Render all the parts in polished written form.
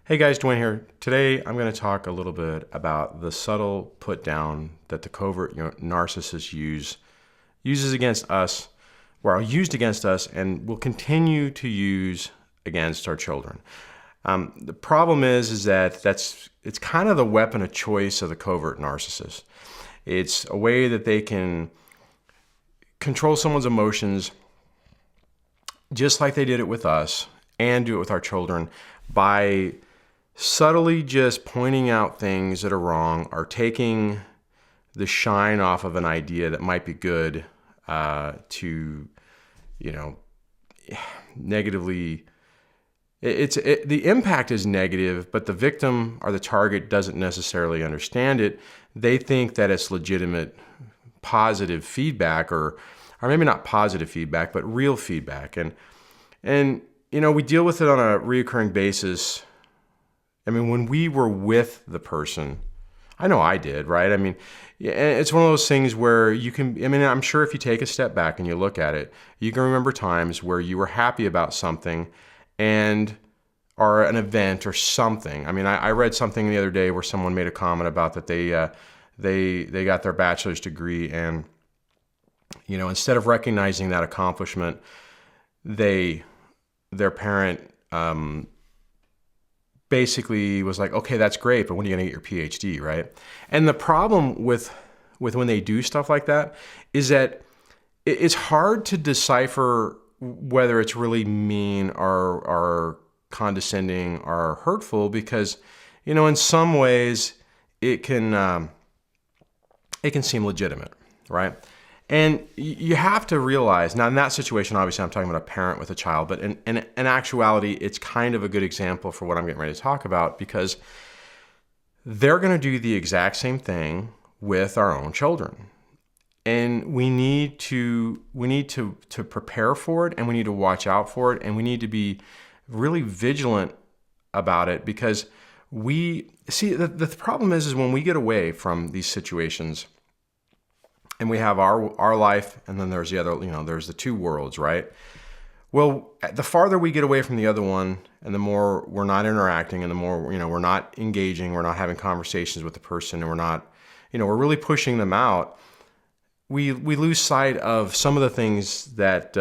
Hey guys, Dwayne here. Today I'm going to talk a little bit about the subtle put down that the covert narcissist uses against us, used against us, and will continue to use against our children. The problem is that it's kind of the weapon of choice of the covert narcissist. It's a way that they can control someone's emotions, just like they did it with us, and do it with our children by subtly just pointing out things that are wrong, or taking the shine off of an idea that might be good to, negatively. The impact is negative, but the victim or the target doesn't necessarily understand it. They think that it's legitimate, positive feedback, or maybe not positive feedback, but real feedback, and we deal with it on a reoccurring basis. I mean, when we were with the person, I know I did, right? I mean, it's one of those things where I'm sure if you take a step back and you look at it, you can remember times where you were happy about something or an event or something. I mean, I read something the other day where someone made a comment about that they got their bachelor's degree, and, instead of recognizing that accomplishment, their parent, basically was like, okay, that's great, but when are you going to get your PhD, right? And the problem with when they do stuff like that is that it's hard to decipher whether it's really mean or condescending or hurtful, because, in some ways it can seem legitimate, right? And you have to realize, now in that situation, obviously I'm talking about a parent with a child, but in actuality, it's kind of a good example for what I'm getting ready to talk about, because they're going to do the exact same thing with our own children. And we need to prepare for it, and we need to watch out for it, and we need to be really vigilant about it, because the problem is when we get away from these situations, and we have our life, and then there's the other, there's the two worlds, right? Well, the farther we get away from the other one, and the more we're not interacting, and the more, we're not engaging, we're not having conversations with the person, and we're not, we're really pushing them out, we lose sight of some of the things that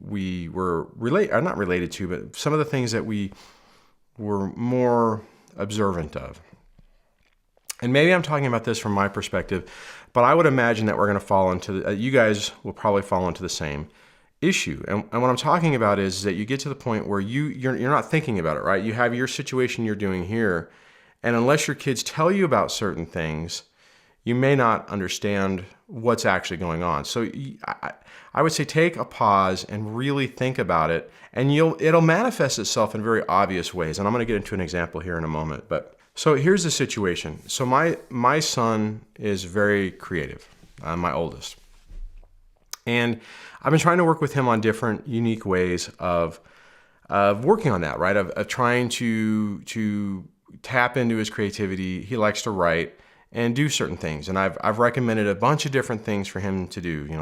we were not related to, but some of the things that we were more observant of. And maybe I'm talking about this from my perspective, but I would imagine that we're going to fall into, you guys will probably fall into the same issue. And what I'm talking about is that you get to the point where you're not thinking about it, right? You have your situation you're doing here, and unless your kids tell you about certain things, you may not understand what's actually going on. So I would say take a pause and really think about it, and it'll manifest itself in very obvious ways. And I'm going to get into an example here in a moment, but so here's the situation. So my son is very creative, my oldest. And I've been trying to work with him on different unique ways of working on that, right? Of trying to tap into his creativity. He likes to write and do certain things. And I've recommended a bunch of different things for him to do, he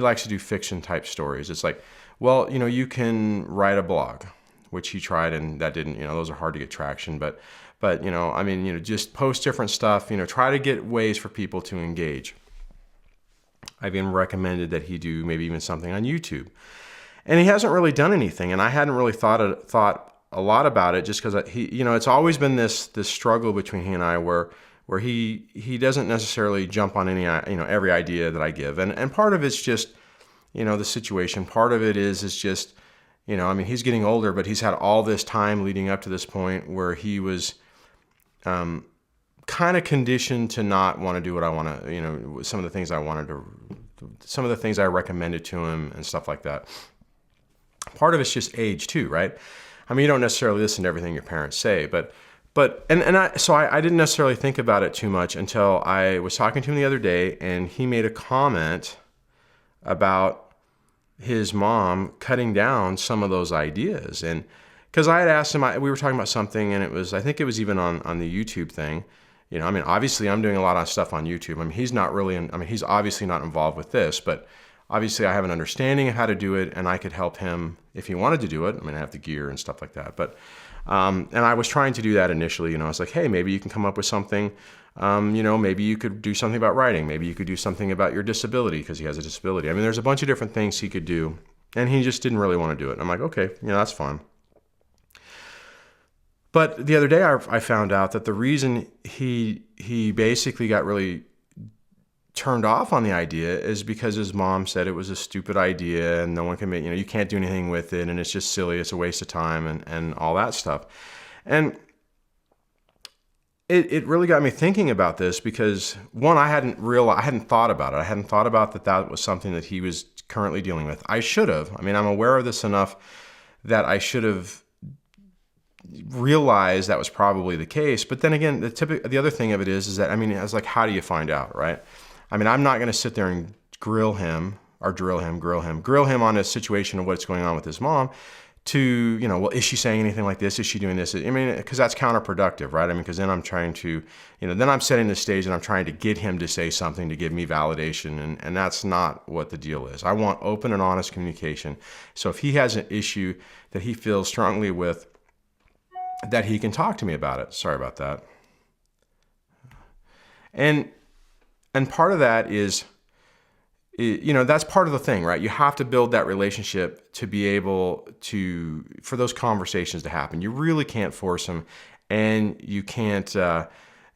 likes to do fiction type stories. It's like, well, you can write a blog, which he tried, and that didn't, those are hard to get traction, but just post different stuff, try to get ways for people to engage. I've even recommended that he do maybe even something on YouTube, and he hasn't really done anything, and I hadn't really thought a lot about it, just because it's always been this struggle between he and I, where he doesn't necessarily jump on any, every idea that I give, and part of it's just, the situation, part of it is just, he's getting older, but he's had all this time leading up to this point where he was kind of conditioned to not want to do what I want to, some of the things I recommended to him and stuff like that. Part of it's just age too, right? I mean, you don't necessarily listen to everything your parents say, so I didn't necessarily think about it too much until I was talking to him the other day, and he made a comment about his mom cutting down some of those ideas. And because I had asked him, we were talking about something, and I think it was even on the YouTube thing. Obviously I'm doing a lot of stuff on YouTube. He's not really, he's obviously not involved with this, but obviously I have an understanding of how to do it, and I could help him if he wanted to do it. I mean, I have the gear and stuff like that. But, and I was trying to do that initially. I was like, hey, maybe you can come up with something. Maybe you could do something about writing. Maybe you could do something about your disability, because he has a disability. I mean, there's a bunch of different things he could do, and he just didn't really want to do it. And I'm like, okay, that's fine. But the other day I found out that the reason he basically got really turned off on the idea is because his mom said it was a stupid idea and no one can make, you can't do anything with it and it's just silly, it's a waste of time and all that stuff. And it really got me thinking about this because, one, I hadn't thought about it. I hadn't thought about that was something that he was currently dealing with. I should have. I mean, I'm aware of this enough that I should have realized that was probably the case. But then again, the other thing of it is that, I mean, it's like, how do you find out, right? I mean, I'm not going to sit there and grill him on a situation of what's going on with his mom to, well, is she saying anything like this? Is she doing this? I mean, because that's counterproductive, right? I mean, because then I'm trying to, then I'm setting the stage and I'm trying to get him to say something to give me validation. And that's not what the deal is. I want open and honest communication. So if he has an issue that he feels strongly with, that he can talk to me about it. Sorry about that. And part of that is, that's part of the thing, right? You have to build that relationship to be able for those conversations to happen. You really can't force them, and you can't,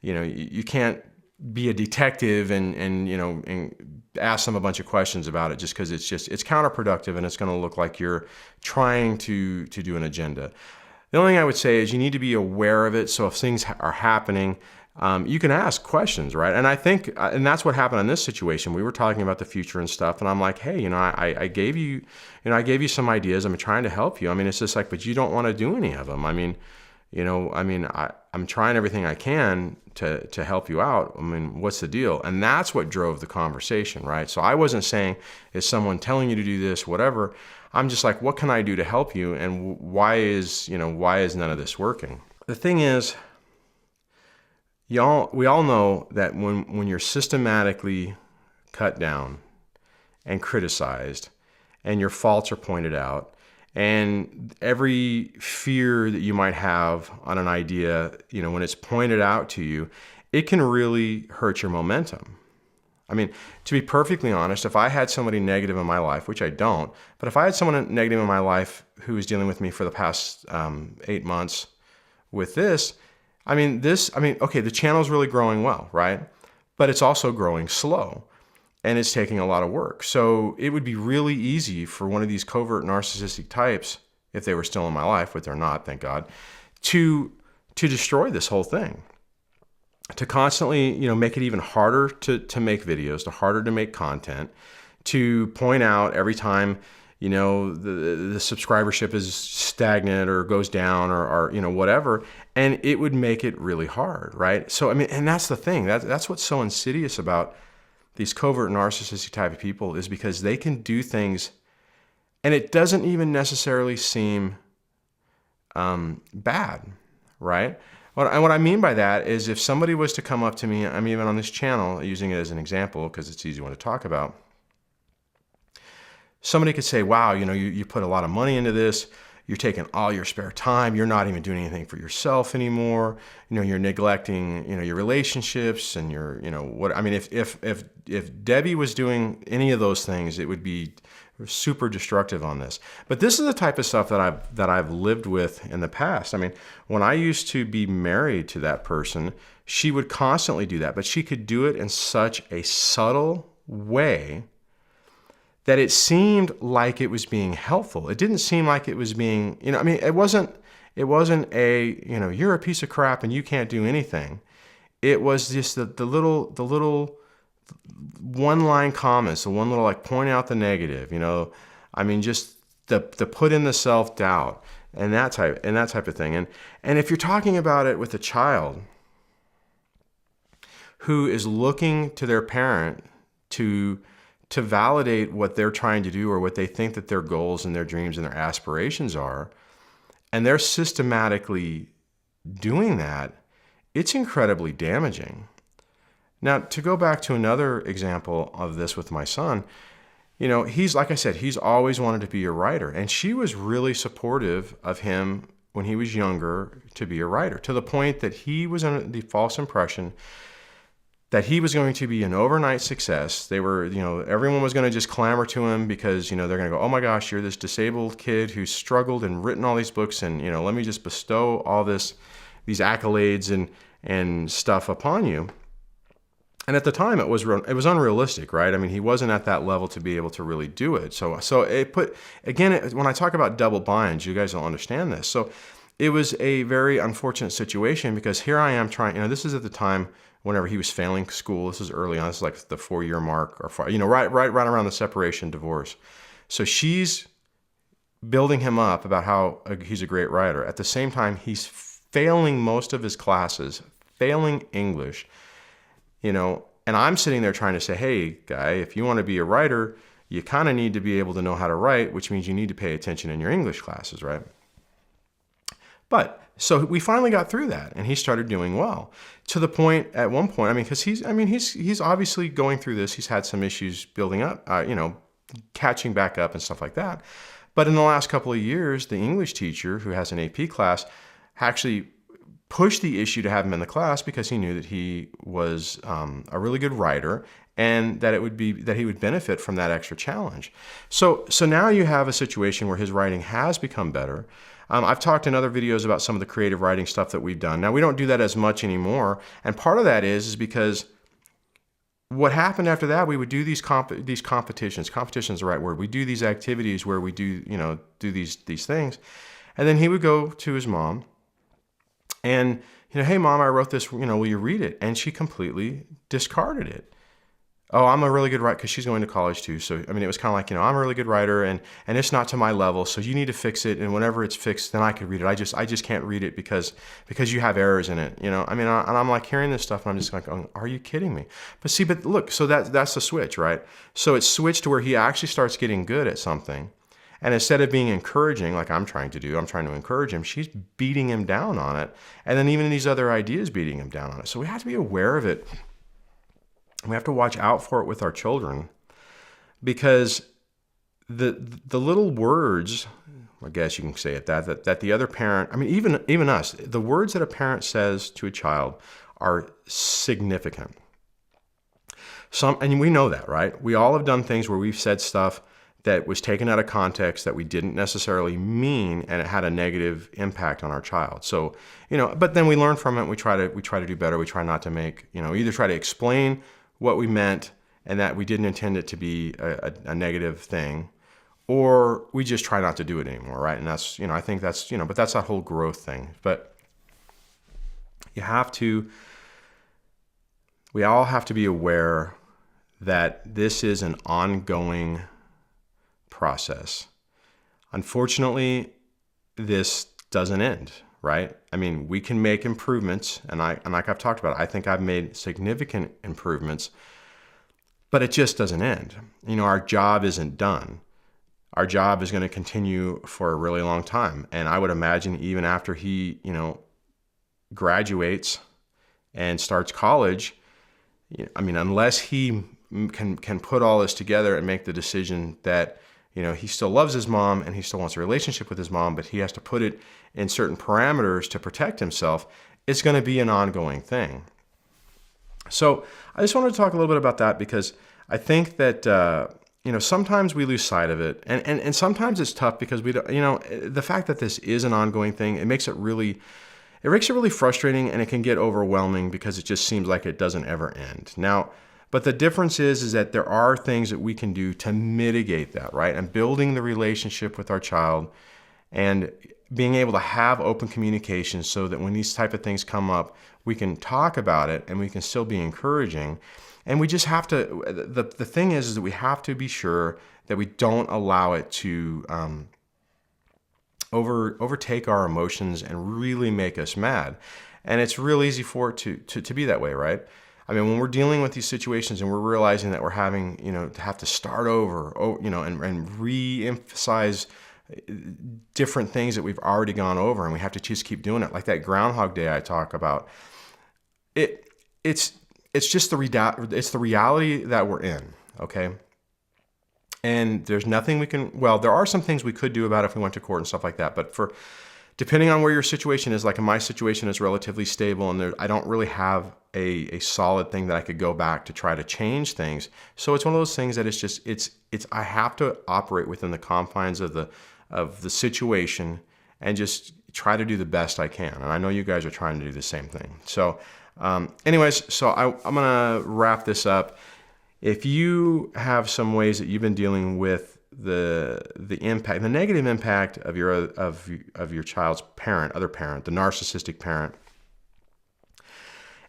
you can't be a detective and ask them a bunch of questions about it just because it's counterproductive and it's going to look like you're trying to do an agenda. The only thing I would say is you need to be aware of it. So if things are happening, you can ask questions, right? And I think, and that's what happened in this situation. We were talking about the future and stuff, and I'm like, hey, I gave you some ideas. I'm trying to help you. I mean, it's just like, but you don't want to do any of them. I mean, I'm trying everything I can to help you out. I mean, what's the deal? And that's what drove the conversation, right? So I wasn't saying, is someone telling you to do this, whatever. I'm just like, what can I do to help you? And why is none of this working? The thing is, we all know that when you're systematically cut down and criticized and your faults are pointed out and every fear that you might have on an idea, when it's pointed out to you, it can really hurt your momentum. I mean, to be perfectly honest, if I had somebody negative in my life, which I don't, but if I had someone negative in my life who was dealing with me for the past 8 months with this, okay, the channel's really growing well, right? But it's also growing slow and it's taking a lot of work. So it would be really easy for one of these covert narcissistic types, if they were still in my life, which they're not, thank God, to destroy this whole thing. To constantly, make it even harder to make videos, harder to make content, to point out every time, the subscribership is stagnant or goes down or whatever, and it would make it really hard, right? So, I mean, and that's the thing. That's what's so insidious about these covert narcissistic type of people is because they can do things, and it doesn't even necessarily seem bad, right? What I mean by that is if somebody was to come up to me, I'm even on this channel, using it as an example because it's an easy one to talk about. Somebody could say, wow, you put a lot of money into this. You're taking all your spare time. You're not even doing anything for yourself anymore. You're neglecting, your relationships and if Debbie was doing any of those things, it would be super destructive on this. But this is the type of stuff that I've lived with in the past. I mean, when I used to be married to that person, she would constantly do that, but she could do it in such a subtle way that it seemed like it was being helpful. It didn't seem like it was being, it wasn't a, you're a piece of crap and you can't do anything. It was just the little one-line comments, the one little like point out the negative, just the put in the self-doubt and that type of thing. And if you're talking about it with a child who is looking to their parent to validate what they're trying to do or what they think that their goals and their dreams and their aspirations are, and they're systematically doing that, it's incredibly damaging. Now, to go back to another example of this with my son, he's, like I said, he's always wanted to be a writer. And she was really supportive of him when he was younger to be a writer, to the point that he was under the false impression that he was going to be an overnight success. They were, everyone was going to just clamor to him because, they're going to go, oh my gosh, you're this disabled kid who's struggled and written all these books, and, let me just bestow all these accolades and stuff upon you. And at the time, it was unrealistic, right? I mean, he wasn't at that level to be able to really do it. So it put, again, when I talk about double binds, you guys don't understand this. So it was a very unfortunate situation, because here I am trying, this is at the time whenever he was failing school. This is early on. This is like the 4-year mark, or right around the separation, divorce. So she's building him up about how he's a great writer. At the same time, he's failing most of his classes, failing English, and I'm sitting there trying to say, hey, guy, if you want to be a writer, you kind of need to be able to know how to write, which means you need to pay attention in your English classes, right? But so we finally got through that, and he started doing well, to the point at one point, because he's obviously going through this. He's had some issues building up, catching back up and stuff like that. But in the last couple of years, the English teacher, who has an AP class, actually pushed the issue to have him in the class, because he knew that he was a really good writer, and that he would benefit from that extra challenge. So now you have a situation where his writing has become better. I've talked in other videos about some of the creative writing stuff that we've done. Now, we don't do that as much anymore, and part of that is because what happened after that, we would do these competitions. Competition is the right word. We do these activities where we do these things, and then he would go to his mom and, hey, Mom, I wrote this, will you read it? And she completely discarded it. Oh, I'm a really good writer, because she's going to college too. So, it was kind of like, I'm a really good writer, and it's not to my level, so you need to fix it. And whenever it's fixed, then I could read it. I just can't read it because you have errors in it, and I'm like hearing this stuff, and I'm just like, oh, are you kidding me? But look, so that's the switch, right? So it's switched to where he actually starts getting good at something. And instead of being encouraging, like I'm trying to do, I'm trying to encourage him, she's beating him down on it. And then even these other ideas beating him down on it. So we have to be aware of it. We have to watch out for it with our children, because the little words, I guess you can say it, that the other parent, even us, the words that a parent says to a child are significant. And we know that, right? We all have done things where we've said stuff that was taken out of context that we didn't necessarily mean, and it had a negative impact on our child. So, but then we learn from it. We try to do better. We try not to make, either try to explain what we meant and that we didn't intend it to be a negative thing, or we just try not to do it anymore, right? And that's, I think that's, but that's that whole growth thing. But we all have to be aware that this is an ongoing process. Unfortunately, this doesn't end, right? We can make improvements, and like I've talked about, I think I've made significant improvements, but it just doesn't end. Our job isn't done. Our job is going to continue for a really long time. And I would imagine even after he, graduates and starts college, unless he can put all this together and make the decision that, he still loves his mom and he still wants a relationship with his mom, but he has to put it in certain parameters to protect himself, it's going to be an ongoing thing. So I just wanted to talk a little bit about that, because I think that, sometimes we lose sight of it. And sometimes it's tough because we don't, the fact that this is an ongoing thing, it makes it really frustrating, and it can get overwhelming because it just seems like it doesn't ever end. Now, but the difference is that there are things that we can do to mitigate that, right? And building the relationship with our child and being able to have open communication so that when these type of things come up, we can talk about it and we can still be encouraging. And we just have to, the thing is that we have to be sure that we don't allow it to overtake our emotions and really make us mad. And it's real easy for it to be that way, right? When we're dealing with these situations and we're realizing that we're having, to have to start over, and re-emphasize different things that we've already gone over, and we have to just keep doing it. Like that Groundhog Day I talk about. It's just the reality that we're in, okay? And there's nothing we can, well, there are some things we could do about it if we went to court and stuff like that. But depending on where your situation is, like in my situation is relatively stable, and I don't really have a solid thing that I could go back to try to change things. So it's one of those things that it's just, I have to operate within the confines of the situation and just try to do the best I can. And I know you guys are trying to do the same thing. So anyways, so I'm gonna wrap this up. If you have some ways that you've been dealing with the impact, the negative impact of your child's other parent, the narcissistic parent,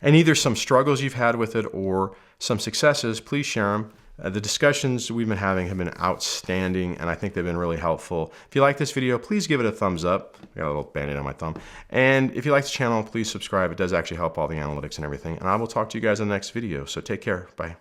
and either some struggles you've had with it or some successes, please share them. The discussions we've been having have been outstanding, and I think they've been really helpful. If you like this video, please give it a thumbs up. I got a little band-aid on my thumb. And if you like the channel, please subscribe. It does actually help all the analytics and everything. And I will talk to you guys in the next video. So take care. Bye.